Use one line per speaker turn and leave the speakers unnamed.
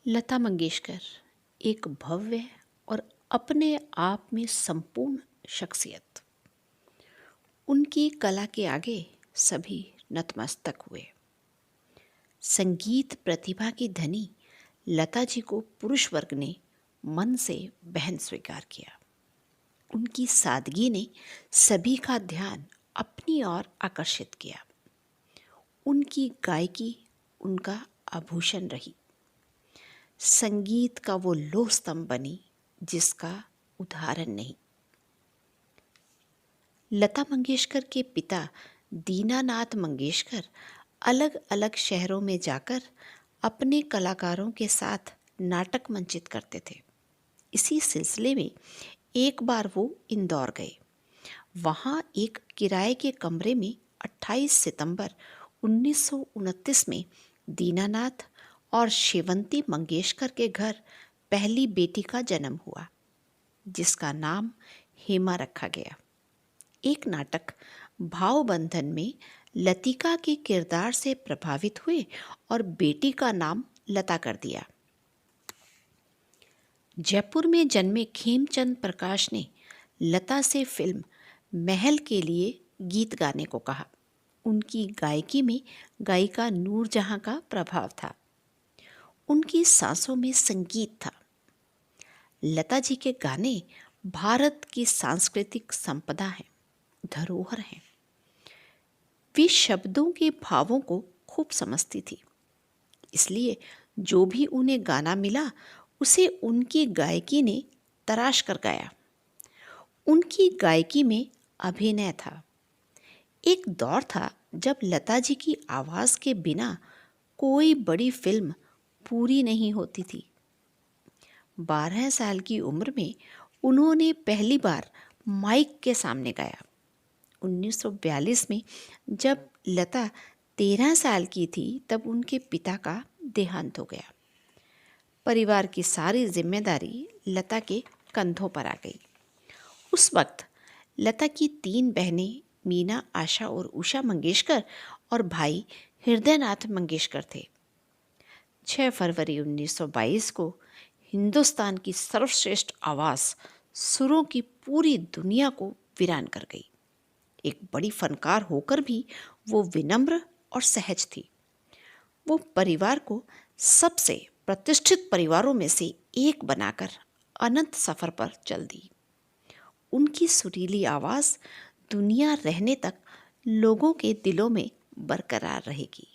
लता मंगेशकर एक भव्य और अपने आप में संपूर्ण शख्सियत। उनकी कला के आगे सभी नतमस्तक हुए। संगीत प्रतिभा की धनी लता जी को पुरुष वर्ग ने मन से बहन स्वीकार किया। उनकी सादगी ने सभी का ध्यान अपनी ओर आकर्षित किया। उनकी गायकी उनका आभूषण रही। संगीत का वो लोह स्तंभ बनी जिसका उदाहरण नहीं। लता मंगेशकर के पिता दीनानाथ मंगेशकर अलग अलग शहरों में जाकर अपने कलाकारों के साथ नाटक मंचित करते थे। इसी सिलसिले में एक बार वो इंदौर गए। वहाँ एक किराए के कमरे में 28 सितंबर 1929 में दीनानाथ और शेवंती मंगेशकर के घर पहली बेटी का जन्म हुआ, जिसका नाम हेमा रखा गया। एक नाटक भावबंधन में लतिका के किरदार से प्रभावित हुए और बेटी का नाम लता कर दिया। जयपुर में जन्मे खेमचंद प्रकाश ने लता से फिल्म महल के लिए गीत गाने को कहा। उनकी गायकी में गायिका नूरजहां का प्रभाव था। उनकी सांसों में संगीत था। लता जी के गाने भारत की सांस्कृतिक संपदा हैं, धरोहर हैं। वे शब्दों के भावों को खूब समझती थी, इसलिए जो भी उन्हें गाना मिला उसे उनकी गायकी ने तराश कर गाया। उनकी गायकी में अभिनय था। एक दौर था जब लता जी की आवाज़ के बिना कोई बड़ी फिल्म पूरी नहीं होती थी। 12 साल की उम्र में उन्होंने पहली बार माइक के सामने गाया। 1942 में जब लता 13 साल की थी तब उनके पिता का देहांत हो गया। परिवार की सारी जिम्मेदारी लता के कंधों पर आ गई। उस वक्त लता की 3 बहनें मीना, आशा और उषा मंगेशकर और भाई हृदयनाथ मंगेशकर थे। 6 फरवरी 1922 को हिंदुस्तान की सर्वश्रेष्ठ आवाज़ सुरों की पूरी दुनिया को वीरान कर गई। एक बड़ी फनकार होकर भी वो विनम्र और सहज थी। वो परिवार को सबसे प्रतिष्ठित परिवारों में से एक बनाकर अनंत सफर पर चल दी। उनकी सुरीली आवाज़ दुनिया रहने तक लोगों के दिलों में बरकरार रहेगी।